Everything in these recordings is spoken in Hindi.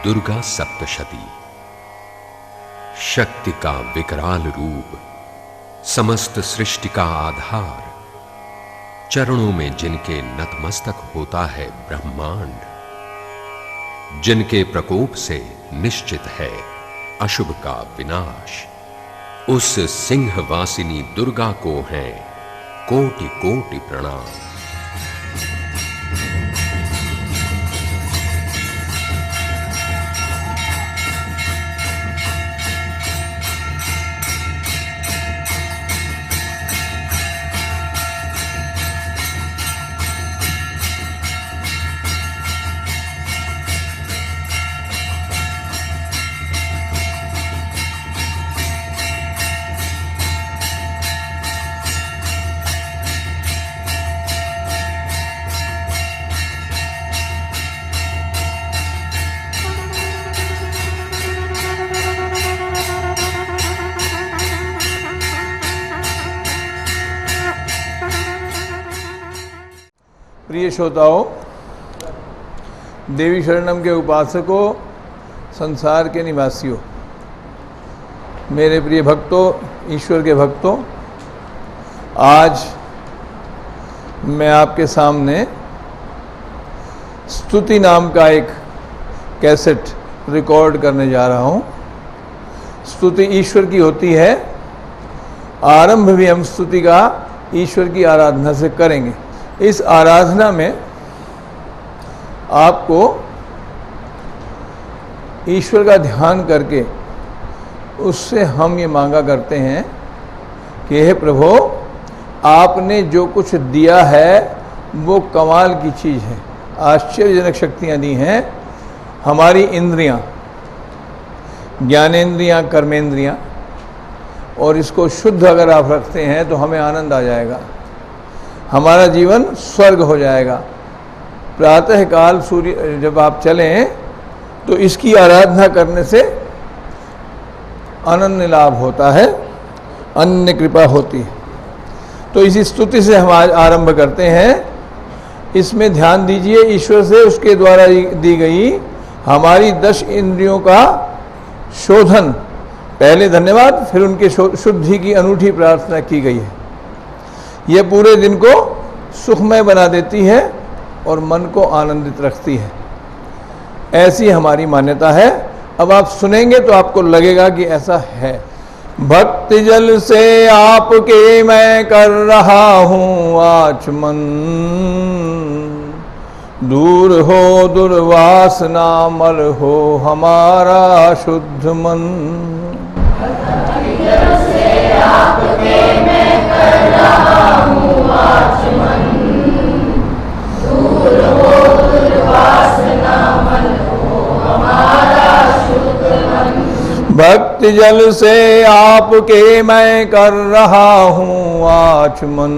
दुर्गा सप्तशती। शक्ति का विकराल रूप, समस्त सृष्टि का आधार, चरणों में जिनके नतमस्तक होता है ब्रह्मांड, जिनके प्रकोप से निश्चित है अशुभ का विनाश, उस सिंहवासिनी दुर्गा को हैं कोटि कोटि प्रणाम। प्रिय श्रोताओं, देवी शरणम के उपासकों, संसार के निवासियों, मेरे प्रिय भक्तों, ईश्वर के भक्तों, आज मैं आपके सामने स्तुति नाम का एक कैसेट रिकॉर्ड करने जा रहा हूँ। स्तुति ईश्वर की होती है। आरंभ भी हम स्तुति का ईश्वर की आराधना से करेंगे। इस आराधना में आपको ईश्वर का ध्यान करके उससे हम ये मांगा करते हैं कि हे प्रभु, आपने जो कुछ दिया है वो कमाल की चीज़ है, आश्चर्यजनक शक्तियाँ दी हैं। हमारी इंद्रियाँ, ज्ञानेंद्रियाँ, कर्मेंद्रियाँ, और इसको शुद्ध अगर आप रखते हैं तो हमें आनंद आ जाएगा, हमारा जीवन स्वर्ग हो जाएगा। प्रातः काल सूर्य जब आप चलें तो इसकी आराधना करने से अनन्य लाभ होता है, अन्य कृपा होती है। तो इसी स्तुति से हम आज आरंभ करते हैं। इसमें ध्यान दीजिए, ईश्वर से उसके द्वारा दी गई हमारी 10 इंद्रियों का शोधन, पहले धन्यवाद, फिर उनके शुद्धि की अनूठी प्रार्थना की गई है। यह पूरे दिन को सुखमय बना देती है और मन को आनंदित रखती है, ऐसी हमारी मान्यता है। अब आप सुनेंगे तो आपको लगेगा कि ऐसा है। भक्ति जल से आपके मैं कर रहा हूँ आचमन, दूर हो दुर्वासना, मल हो हमारा शुद्ध मन। भक्ति जल से आपके मैं कर रहा हूँ आचमन, दूर हो दुर्वासना, मल हो हमारा शुद्ध मन। भक्ति जल से आपके मैं कर रहा हूँ आचमन,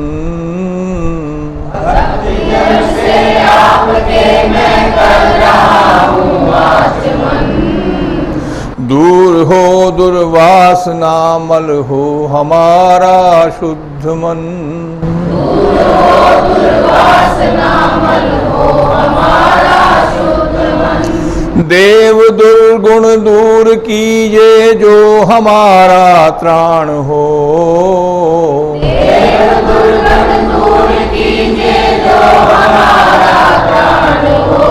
भक्ति जल से आपके मैं कर रहा हूँ आचमन, दूर हो दुर्वासना, मल हो हमारा शुद्ध मन। दूर हो दुर्वासना, मल हो हमारा शुद्ध मन। देव दुर्गुण दूर कीजिए जो हमारा त्राण हो, देव दुर्गुण दूर कीजिए जो हमारा त्राण हो।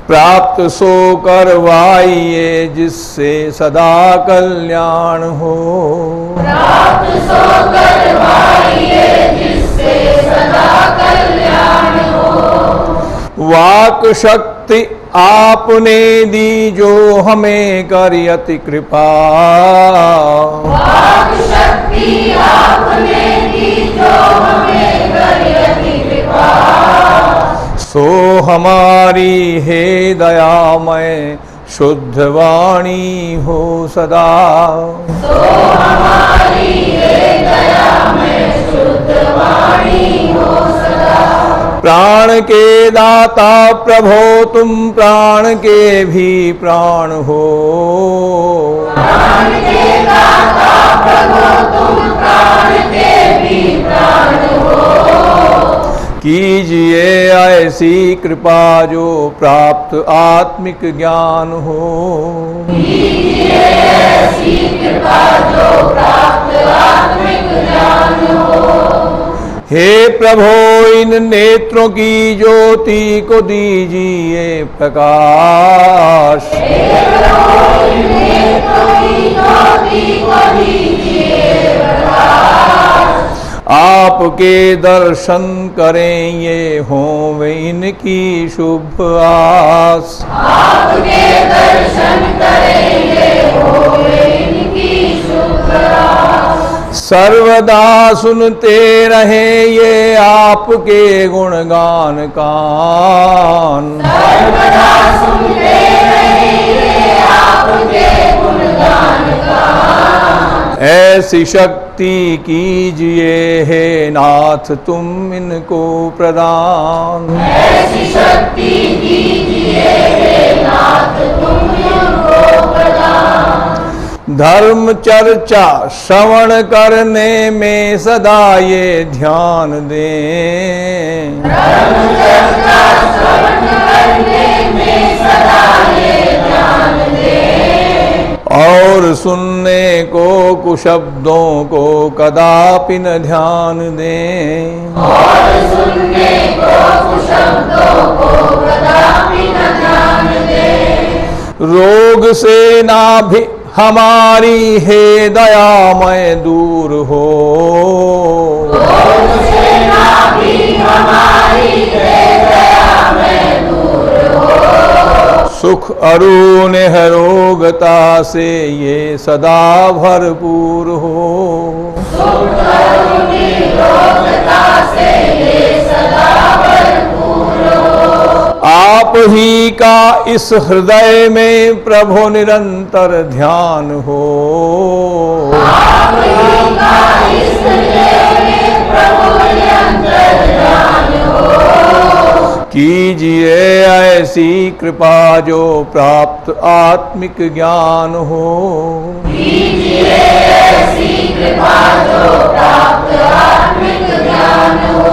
प्राप्त सो करवाइए जिससे सदा कल्याण हो, प्राप्त सो करवाइए जिससे सदा कल्याण हो। वाक शक्ति आपने दी जो हमें करी अति कृपा, वाक शक्ति आपने दी जो हमें करी अति कृपा। सो हमारी हे दयामय शुद्ध वाणी हो सदा, सो हमारी हे दयामय शुद्ध वाणी हो सदा। प्राण के दाता प्रभो तुम प्राण के भी प्राण हो, प्राण के दाता प्रभो तुम प्राण के भी प्राण हो। कीजिए ऐसी कृपा जो प्राप्त आत्मिक ज्ञान हो। कीजिए ऐसी कृपा जो प्राप्त आत्मिक ज्ञान हो। हे प्रभो इन नेत्रों की ज्योति को दीजिए प्रकाश। हे प्रभो इन नेत्रों की ज्योति को दीजिए प्रकाश। आपके दर्शन करें ये होवे इनकी शुभ आस। आपके दर्शन करेंगे होवे इनकी शुभ आस। सर्वदा सुनते रहे ये आपके गुणगान कान। सर्वदा सुनते रहेंगे आपके गुणगान गान। ऐसी शक्ति कीजिए हे नाथ तुम इनको प्रदान। ऐसी शक्ति कीजिए हे नाथ तुम इनको प्रदान। धर्म चर्चा श्रवण करने में सदा ये ध्यान दें। धर्म चर्चा श्रवण करने में सदा ये ध्यान दें। और सुनने को कुशब्दों को कदापि न ध्यान दें। और सुनने को कुशब्दों को कदापि न ध्यान दें। रोग से ना भी हमारी हे दयामय दूर हो। रोग से ना भी हमारी हे दयामय दूर हो। सुख अरुण रोगता से ये सदा भरपूर हो। सुख अरुण रोगता से ये सदा भरपूर हो। आप ही का इस हृदय में प्रभु निरंतर ध्यान हो। आप ही का इस हृदय में प्रभु निरंतर ध्यान हो। कीजिए ऐसी कृपा जो प्राप्त आत्मिक ज्ञान हो। कीजिए ऐसी कृपा जो प्राप्त आत्मिक ज्ञान हो।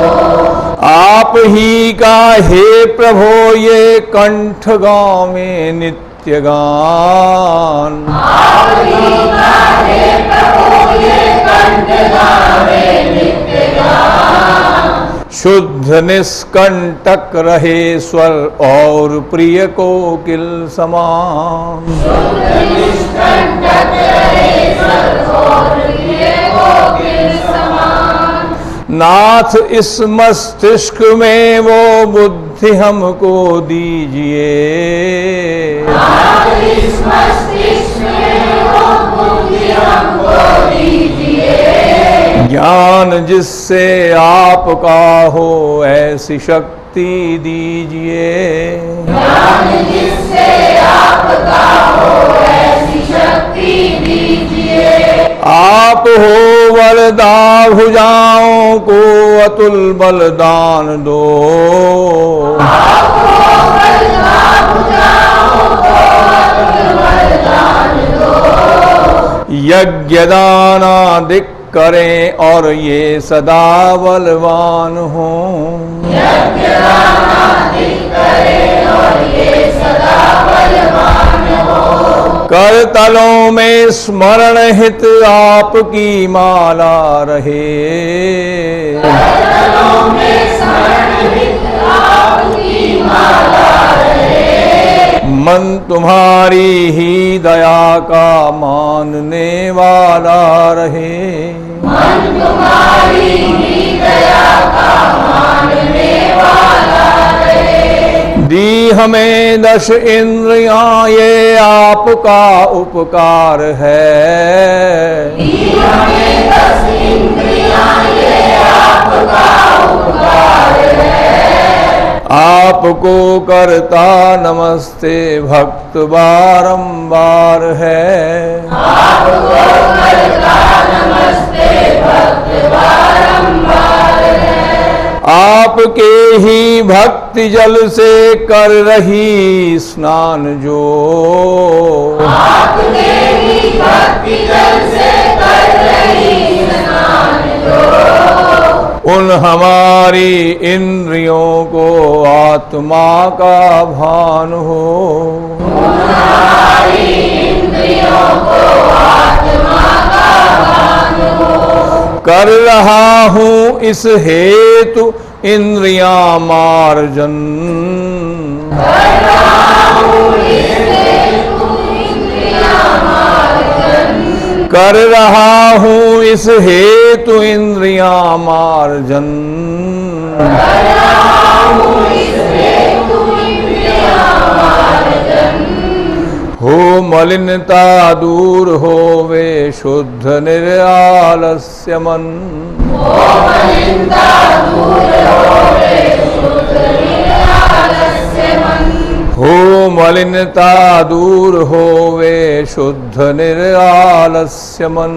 आप ही का हे प्रभो ये कंठ गावे नित्य गान। आप ही का हे प्रभु ये कंठ गावे नित्य गान। शुद्ध निष्कंटक रहे स्वर और प्रिय कोकिल समान। शुद्ध निष्कंटक रहे स्वर और प्रिय कोकिल समान। नाथ इस मस्तिष्क में वो बुद्धि हमको दीजिए। नाथ इस मस्तिष्क में वो बुद्धि हमको दीजिए। ज्ञान जिससे आपका हो ऐसी शक्ति दीजिए। ज्ञान जिससे आपका हो ऐसी शक्ति दीजिए। आप हो वरदा भुजाओं को अतुल बलदान दो। आप हो वरदा भुजाओं को अतुल बलदान दो। यज्ञ दानादिक करें और ये सदा बलवान हो। यज्ञ दानादिक करें और ये सदा बलवान हो। करतलों में स्मरण हित आपकी माला रहे। करतलों में स्मरण हित आपकी माला रहे। मन तुम्हारी ही दया का मानने वाला रहे। मन तुम्हारी ही दया का मानने वाला रहे। दी हमें 10 इंद्रियां ये आपका उपकार है। दी हमें 10 इंद्रियां ये आपका उपकार है। आपको करता नमस्ते भक्त बारंबार है। आपको करता नमस्ते भक्त बारंबार है। आपके ही भक्ति जल से कर रही स्नान जो। आपके ही भक्ति जल से कर रही स्नान जो। उन हमारी इंद्रियों को आत्मा का भान हो। हमारी इंद्रियों को आत्मा का भान हो। कर रहा हूँ इस हेतु इंद्रियां मार्जन। कर रहा हूँ इस हेतु इंद्रियां मार्जन। कर रहा हूँ इस हेतु इंद्रियां मार्जन। कर रहा हूँ इस हेतु इंद्रियां मार्जन। हो मलिनता दूर होवे शुद्ध निरालस्य मन। हो मलिनता दूर होवे शुद्ध निरालस्य मन। हो मलिनता दूर होवे शुद्ध निरालस्य मन।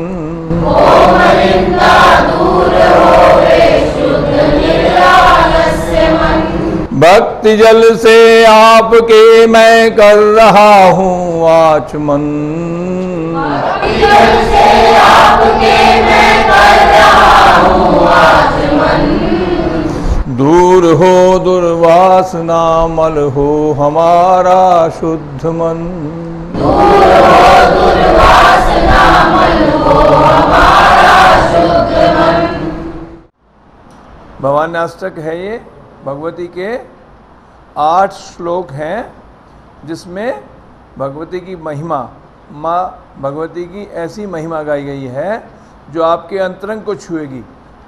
हो मलिनता दूर होवे शुद्ध निरालस्य मन। भक्ति जल से आपके मैं कर रहा हूँ आचमन। भक्ति जल से आपके मैं कर रहा हूँ आचमन। दूर हो दुर्वासना मल हो हमारा शुद्ध मन। दूर हो दुर्वासना मल हो हमारा शुद्ध मन। भवान्याष्टक है ये, भगवती के 8 श्लोक हैं जिसमें भगवती की महिमा, माँ भगवती की ऐसी महिमा गाई गई है जो आपके अंतरंग को छुएगी,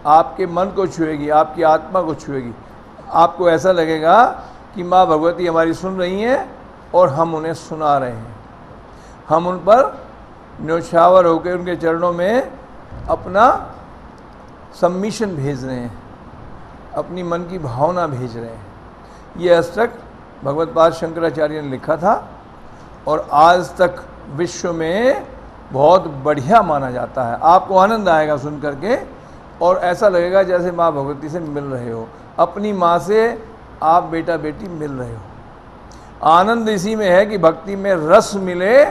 आपके मन को छुएगी, आपकी आत्मा को छुएगी। आपको ऐसा लगेगा कि माँ भगवती हमारी सुन रही हैं और हम उन्हें सुना रहे हैं। हम उन पर न्योछावर होकर उनके चरणों में अपना सबमिशन भेज रहे हैं, अपनी मन की भावना भेज रहे हैं। ये अष्टक भगवत्पाद शंकराचार्य ने लिखा था और आज तक विश्व में बहुत बढ़िया माना जाता है। आपको आनंद आएगा सुन करके और ऐसा लगेगा जैसे माँ भगवती से मिल रहे हो, अपनी माँ से आप बेटा बेटी मिल रहे हो। आनंद इसी में है कि भक्ति में रस मिले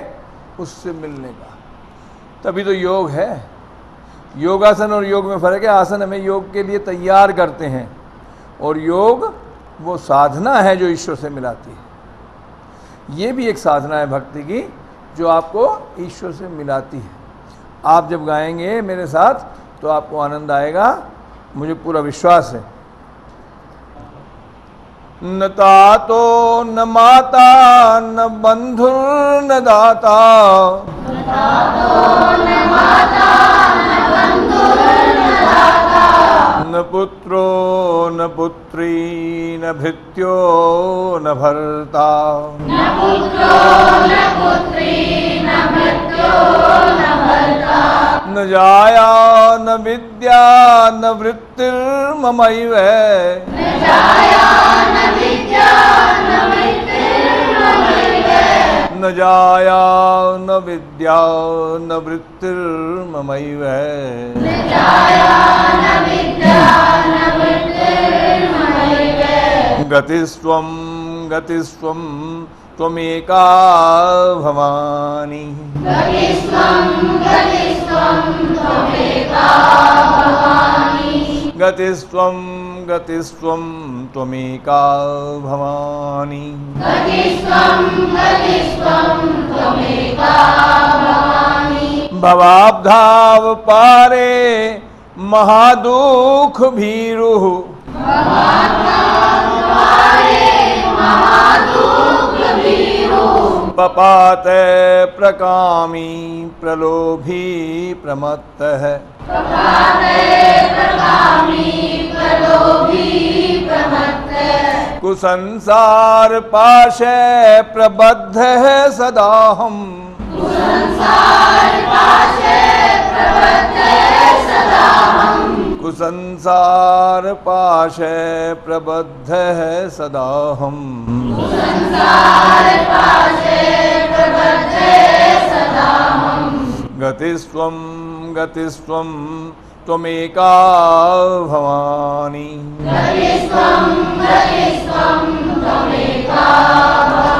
उससे मिलने का, तभी तो योग है। योगासन और योग में फ़र्क है। आसन हमें योग के लिए तैयार करते हैं और योग वो साधना है जो ईश्वर से मिलाती है। ये भी एक साधना है भक्ति की जो आपको ईश्वर से मिलाती है। आप जब गाएंगे मेरे साथ तो आपको आनंद आएगा, मुझे पूरा विश्वास है। न तातो न माता न बंधुर न दाता, न तातो न माता न बंधुर न दाता, न पुत्रो न पुत्री न भृत्यो न भर्ता, न पुत्रो न पुत्री न भृत्यो न भर्ता, न जाया न विद्या न वृत्तिर्ममैव, न जाया न विद्या न वृत्तिर्ममैव, न जाया न विद्या न वृत्तिर्ममैव, न जाया न विद्या न वृत्तिर्ममैव, गतिस्त्वं गतिस्त्वं त्वमेका भवानी, गतिस्त्वं गतिस्त्वं त्वमेका भवानी, गतिस्त्वं गतिस्त्वं त्वमेका भवानी, गतिस्त्वं गतिस्त्वं त्वमेका भवानी, भवाब्धाव पारे महादुख भीरुः, पपाते प्रकामी प्रलोभी प्रमत्तः, पपाते प्रकामी प्रलोभी प्रमत्तः, कुसंसार पाशे प्रबद्ध है सदाहम्, कुसंसार पाशे प्रबद्ध सदाहम्, कुसंसार पाशे प्रबद्ध है सदाहम्, कुसंसार पाशे प्रबद्ध सदाहम्, गतिस्त्वं गतिस्त्वं त्वमेका भवानी, गतिस्त्वं गतिस्त्वं त्वमेका भवानी,